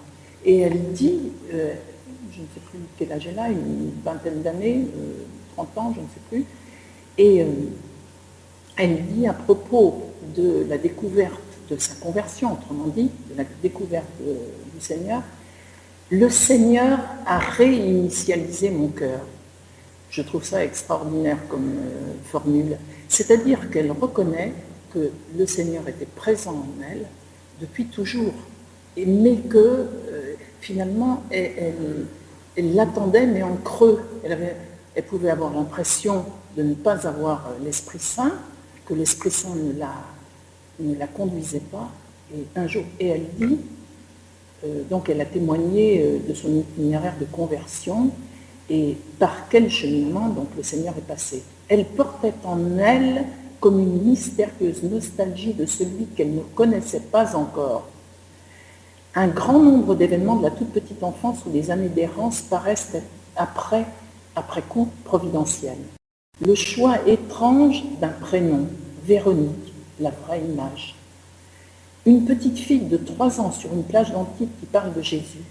Et elle dit, je ne sais plus quel âge elle a, une vingtaine d'années, 30 ans, je ne sais plus, et elle dit à propos de la découverte de sa conversion, autrement dit, de la découverte du Seigneur, le Seigneur a réinitialisé mon cœur. Je trouve ça extraordinaire comme formule. C'est-à-dire qu'elle reconnaît que le Seigneur était présent en elle depuis toujours, mais que finalement, elle l'attendait, mais en creux. Elle pouvait avoir l'impression de ne pas avoir l'Esprit Saint, que l'Esprit Saint ne la conduisait pas. Et un jour, et elle dit, Donc elle a témoigné de son itinéraire de conversion et par quel cheminement donc le Seigneur est passé. Elle portait en elle comme une mystérieuse nostalgie de celui qu'elle ne connaissait pas encore. Un grand nombre d'événements de la toute petite enfance ou des années d'errance paraissent après coup providentiels. Le choix étrange d'un prénom, Véronique, la vraie image. Une petite fille de 3 ans sur une plage d'Antibes qui parle de Jésus.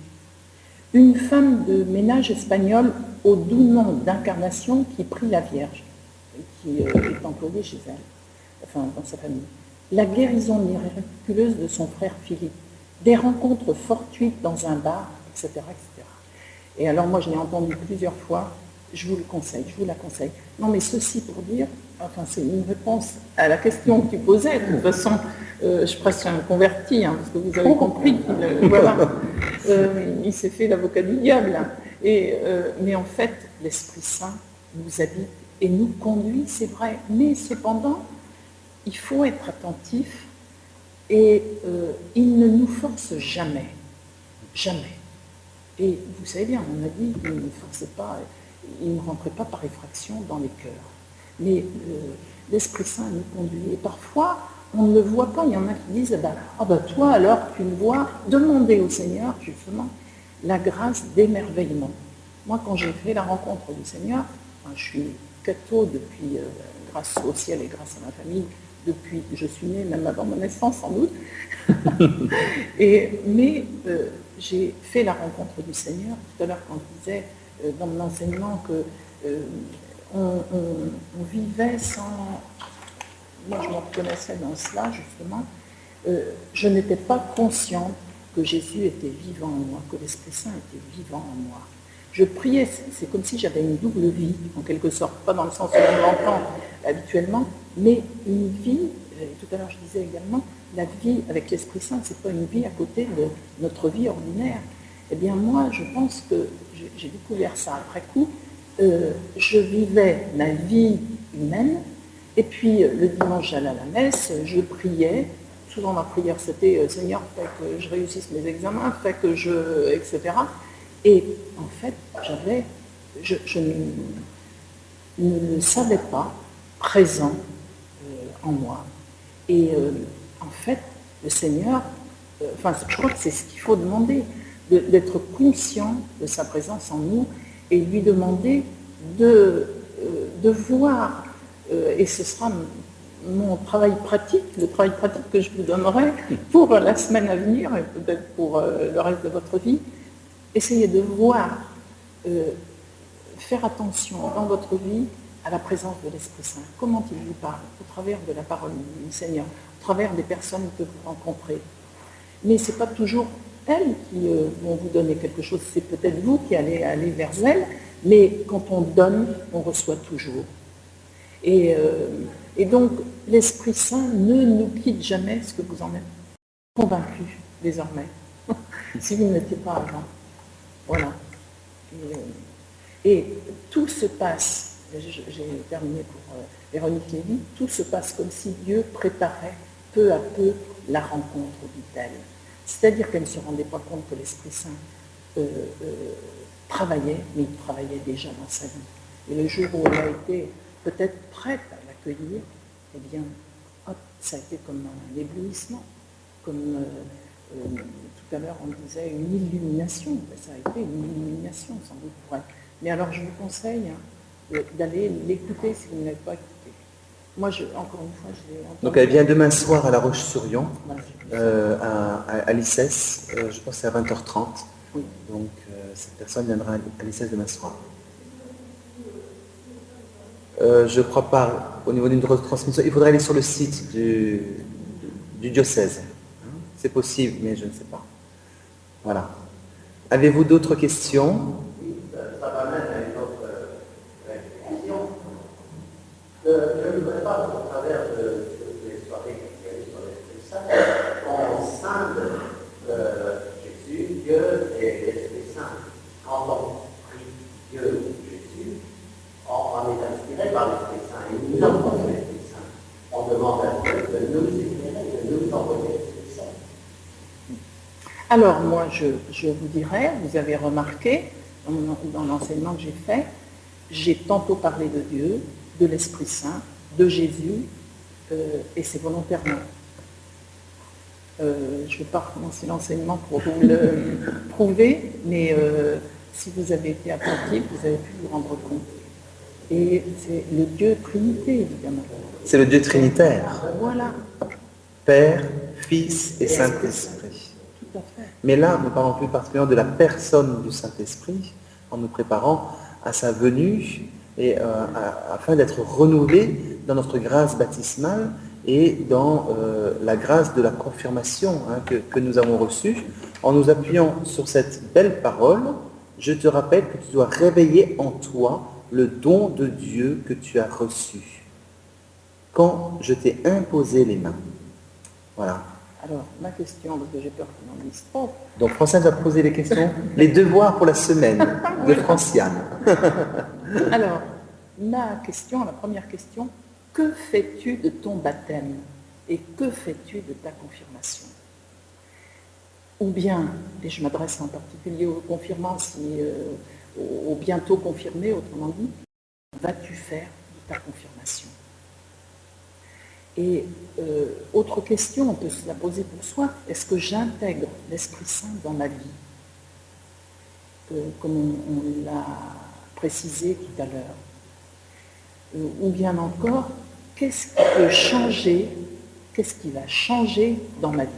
Une femme de ménage espagnole au doux nom d'Incarnation qui prie la Vierge, qui est employée chez elle, enfin dans sa famille. La guérison miraculeuse de son frère Philippe. Des rencontres fortuites dans un bar, etc., etc. Et alors moi je l'ai entendu plusieurs fois, je vous le conseille, je vous la conseille. Non mais ceci pour dire, enfin c'est une réponse à la question que tu posais, de toute façon je presque un converti, hein, parce que vous avez compris qu'il voilà, il s'est fait l'avocat du diable. Hein. Mais en fait l'Esprit Saint nous habite et nous conduit, c'est vrai, mais cependant il faut être attentif et il ne nous force jamais, jamais. Et vous savez bien, on a dit qu'il ne forçait pas, il ne rentrait pas par effraction dans les cœurs. Mais l'Esprit Saint nous conduit. Et parfois, on ne le voit pas. Il y en a qui disent, toi alors, tu le vois. Demandez au Seigneur, justement, la grâce d'émerveillement. Moi, quand j'ai fait la rencontre du Seigneur, je suis catho depuis, grâce au ciel et grâce à ma famille, depuis que je suis née, même avant mon naissance sans doute. Mais j'ai fait la rencontre du Seigneur. Tout à l'heure, quand je disais dans mon enseignement que on vivait sans... Moi, je me reconnaissais dans cela, justement. Je n'étais pas consciente que Jésus était vivant en moi, que l'Esprit Saint était vivant en moi. Je priais, c'est comme si j'avais une double vie, en quelque sorte, pas dans le sens où on l'entend habituellement, mais une vie, tout à l'heure je disais également, la vie avec l'Esprit Saint, c'est pas une vie à côté de notre vie ordinaire. Eh bien moi, je pense que j'ai découvert ça après coup, je vivais ma vie humaine, et puis le dimanche j'allais à la messe, je priais, souvent ma prière c'était « Seigneur, fais que je réussisse mes examens, fais que je... » etc. Et en fait, je ne le savais pas présent en moi. Et en fait, le Seigneur, je crois que c'est ce qu'il faut demander, d'être conscient de sa présence en nous et lui demander de voir, et ce sera mon travail pratique, le travail pratique que je vous donnerai pour la semaine à venir et peut-être pour le reste de votre vie, essayez de voir, faire attention dans votre vie à la présence de l'Esprit Saint. Comment il vous parle? Au travers de la parole du Seigneur, au travers des personnes que vous rencontrez. Mais ce n'est pas toujours elles qui vont vous donner quelque chose, c'est peut-être vous qui allez aller vers elles, mais quand on donne, on reçoit toujours. Et donc, l'Esprit Saint ne nous quitte jamais, ce que vous en êtes convaincus désormais, si vous ne l'étiez pas avant. Voilà. Et tout se passe, j'ai terminé pour Véronique Lévy, tout se passe comme si Dieu préparait peu à peu la rencontre, dit-elle. C'est-à-dire qu'elle ne se rendait pas compte que l'Esprit Saint travaillait, mais il travaillait déjà dans sa vie. Et le jour où elle a été peut-être prête à l'accueillir, eh bien, hop, ça a été comme un éblouissement, comme tout à l'heure on disait une illumination. Ça a été une illumination sans doute pour elle. Mais alors je vous conseille d'aller l'écouter si vous ne l'avez pas écouté. Moi, encore une fois, je l'ai entendu. Donc elle vient demain soir à La Roche-sur-Yon, à l'ICES, je pense que c'est à 20h30. Oui. Donc cette personne viendra à l'ICES demain soir. Je ne crois pas, au niveau d'une retransmission, il faudrait aller sur le site du diocèse. C'est possible, mais je ne sais pas. Voilà. Avez-vous d'autres questions? Oui, ça m'amène à une autre question. Je ne voudrais pas, au travers de les soirées qu'il y a eu sur l'Esprit Saint, on scinde Jésus, Dieu et l'Esprit Saint. Quand on prie Dieu ou Jésus, on est inspiré par l'Esprit Saint. Et nous avons l'Esprit Saint. On demande à Dieu de nous éclairer, de nous envoyer l'Esprit Saint. Alors moi, je vous dirais, vous avez remarqué, dans l'enseignement que j'ai fait, j'ai tantôt parlé de Dieu, de l'Esprit Saint, de Jésus, et c'est volontairement. Je ne vais pas recommencer l'enseignement pour vous le prouver, mais si vous avez été attentif, vous avez pu vous rendre compte. Et c'est le Dieu Trinité, évidemment. C'est le Dieu trinitaire, Voilà, Père, Fils et Saint-Esprit. tout à fait. Mais là, nous parlons plus particulièrement de la personne du Saint-Esprit, en nous préparant à sa venue et afin d'être renouvelés dans notre grâce baptismale et dans la grâce de la confirmation que nous avons reçue. En nous appuyant sur cette belle parole, je te rappelle que tu dois réveiller en toi le don de Dieu que tu as reçu quand je t'ai imposé les mains. Voilà. Alors, ma question, parce que j'ai peur qu'il en dise trop. Donc Franciane va poser les questions, les devoirs pour la semaine de Franciane. Alors, ma question, la première question, que fais-tu de ton baptême et que fais-tu de ta confirmation? Ou bien, et je m'adresse en particulier aux confirmants, aux bientôt confirmés, autrement dit, vas-tu faire de ta confirmation? Et autre question, on peut se la poser pour soi, est-ce que j'intègre l'Esprit Saint dans ma vie? Comme on l'a précisé tout à l'heure. Ou bien encore, qu'est-ce qui peut changer, qu'est-ce qui va changer dans ma vie?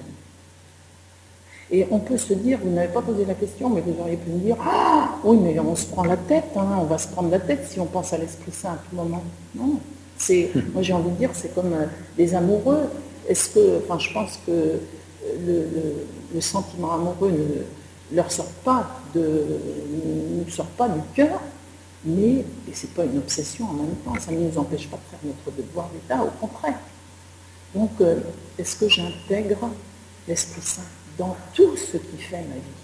Et on peut se dire, vous n'avez pas posé la question, mais vous auriez pu me dire, ah, oui, mais on se prend la tête, on va se prendre la tête si on pense à l'Esprit Saint à tout moment. Non, moi j'ai envie de dire, c'est comme les amoureux. Je pense que le sentiment amoureux ne leur sort pas du cœur, mais et c'est pas une obsession en même temps, ça ne nous empêche pas de faire notre devoir d'État, au contraire. Donc, est-ce que j'intègre l'Esprit Saint dans tout ce qui fait ma vie?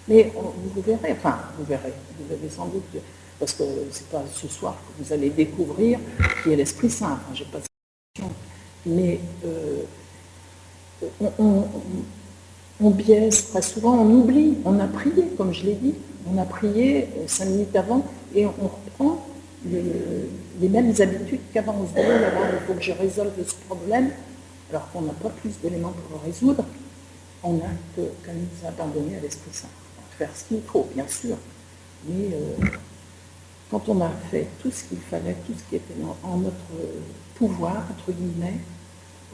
Mais vous verrez, vous allez sans doute, parce que c'est pas ce soir que vous allez découvrir qui est l'Esprit Saint, j'ai pas de question, mais on biaise très souvent, on oublie, on a prié, comme je l'ai dit, on a prié 5 minutes avant et on reprend les mêmes habitudes qu'avant. On se dit, oh là là, il faut que je résolve ce problème, alors qu'on n'a pas plus d'éléments pour le résoudre. On n'a qu'à nous abandonner à l'Esprit Saint. Faire ce qu'il faut, bien sûr, mais quand on a fait tout ce qu'il fallait, tout ce qui était en notre pouvoir, entre guillemets,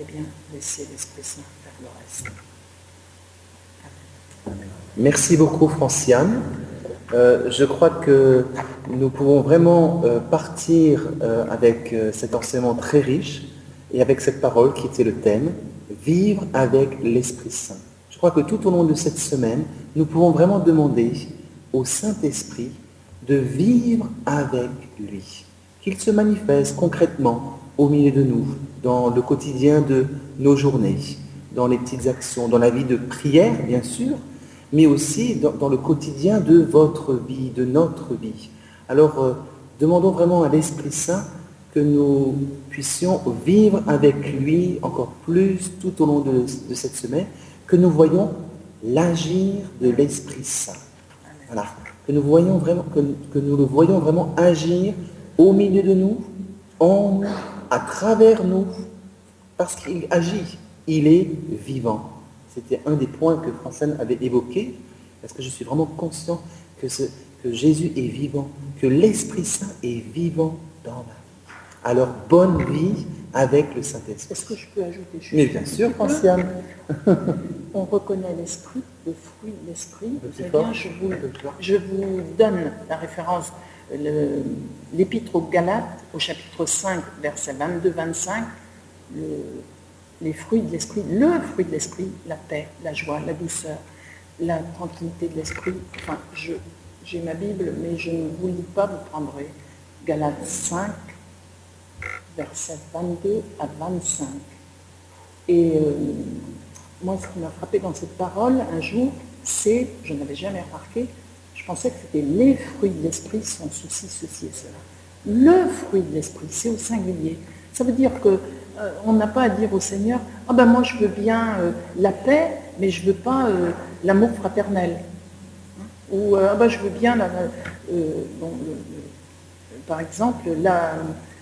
eh bien, laisser l'Esprit Saint faire le reste. Merci beaucoup, Franciane. Je crois que nous pouvons vraiment partir avec cet enseignement très riche et avec cette parole qui était le thème « Vivre avec l'Esprit Saint ». Je crois que tout au long de cette semaine, nous pouvons vraiment demander au Saint-Esprit de vivre avec lui, qu'il se manifeste concrètement au milieu de nous, dans le quotidien de nos journées, dans les petites actions, dans la vie de prière, bien sûr, mais aussi dans le quotidien de votre vie, de notre vie. Alors, demandons vraiment à l'Esprit Saint que nous puissions vivre avec lui encore plus tout au long de cette semaine, que nous voyons l'agir de l'Esprit Saint. Voilà. Que nous le voyons vraiment agir au milieu de nous, en nous, à travers nous, parce qu'il agit, il est vivant. C'était un des points que Franciane avait évoqué, parce que je suis vraiment conscient que Jésus est vivant, que l'Esprit Saint est vivant dans ma vie. Alors, bonne vie avec le Saint-Esprit. Est-ce que je peux ajouter juste? Mais bien sûr, Franciane. On reconnaît l'Esprit, le fruit de l'Esprit. Vous savez bien, je vous donne la référence, l'Épître aux Galates, au chapitre 5, versets 22-25, les fruits de l'Esprit, le fruit de l'Esprit, la paix, la joie, la douceur, la tranquillité de l'Esprit. Enfin, j'ai ma Bible, mais je ne vous lis pas, vous prendrez Galates 5, versets 22 à 25. Et moi, ce qui m'a frappé dans cette parole, un jour, c'est, je n'avais jamais remarqué, je pensais que c'était les fruits de l'Esprit sont ceci, ceci et cela. Le fruit de l'Esprit, c'est au singulier. Ça veut dire que on n'a pas à dire au Seigneur, ah ben moi je veux bien la paix, mais je ne veux pas l'amour fraternel. Ou je veux bien, par exemple,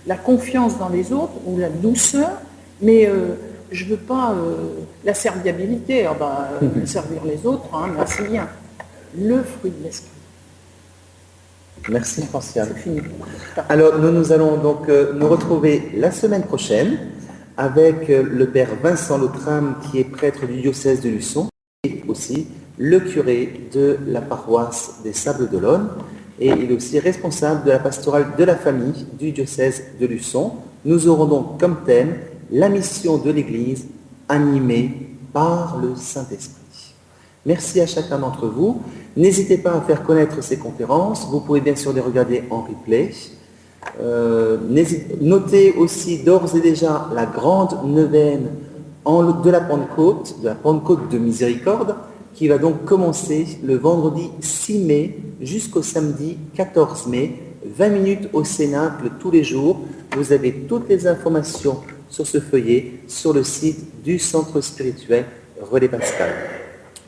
la confiance dans les autres ou la douceur, mais je ne veux pas la serviabilité. Servir les autres, merci bien. Le fruit de l'esprit. Merci Franciane. C'est fini. Alors nous allons donc nous retrouver la semaine prochaine avec le père Vincent Lautram qui est prêtre du diocèse de Luçon et aussi le curé de la paroisse des Sables d'Olonne et il est aussi responsable de la pastorale de la famille du diocèse de Luçon. Nous aurons donc comme thème la mission de l'Église animée par le Saint-Esprit. Merci à chacun d'entre vous. N'hésitez pas à faire connaître ces conférences. Vous pouvez bien sûr les regarder en replay. Notez aussi d'ores et déjà la grande neuvaine de la Pentecôte de Miséricorde, qui va donc commencer le vendredi 6 mai jusqu'au samedi 14 mai, 20 minutes au Cénacle tous les jours. Vous avez toutes les informations sur ce feuillet sur le site du Centre spirituel Relais Pascal.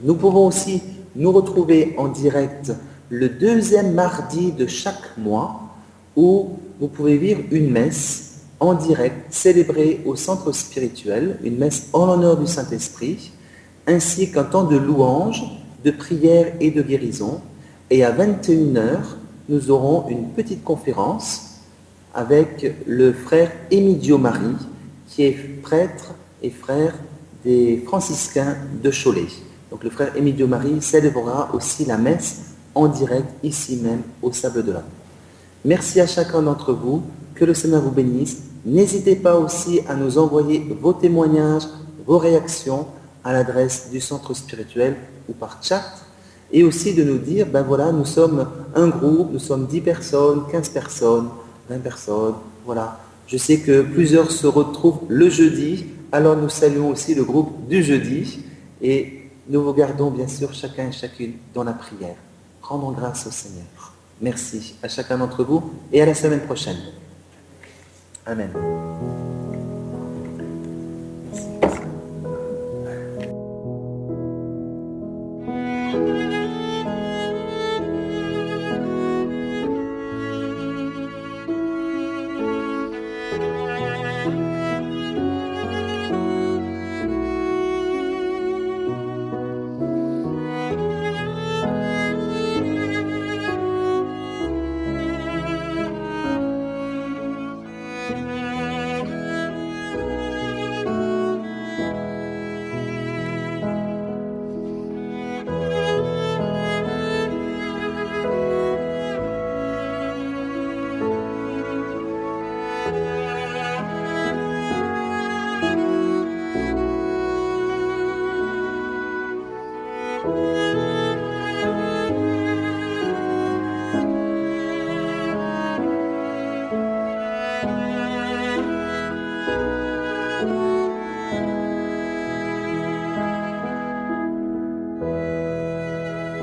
Nous pouvons aussi nous retrouver en direct le deuxième mardi de chaque mois où vous pouvez vivre une messe en direct célébrée au Centre spirituel, une messe en l'honneur du Saint-Esprit, ainsi qu'un temps de louange, de prière et de guérison. Et à 21h, nous aurons une petite conférence avec le frère Emidio Marie, qui est prêtre et frère des franciscains de Cholet. Donc le frère Emidio Marie célébrera aussi la messe en direct ici même au Sable d'Olonne. Merci à chacun d'entre vous, que le Seigneur vous bénisse. N'hésitez pas aussi à nous envoyer vos témoignages, vos réactions à l'adresse du centre spirituel ou par chat et aussi de nous dire, nous sommes un groupe, nous sommes 10 personnes, 15 personnes, 20 personnes, voilà. Je sais que plusieurs se retrouvent le jeudi, alors nous saluons aussi le groupe du jeudi et nous vous gardons bien sûr chacun et chacune dans la prière. Rendons grâce au Seigneur. Merci à chacun d'entre vous et à la semaine prochaine. Amen.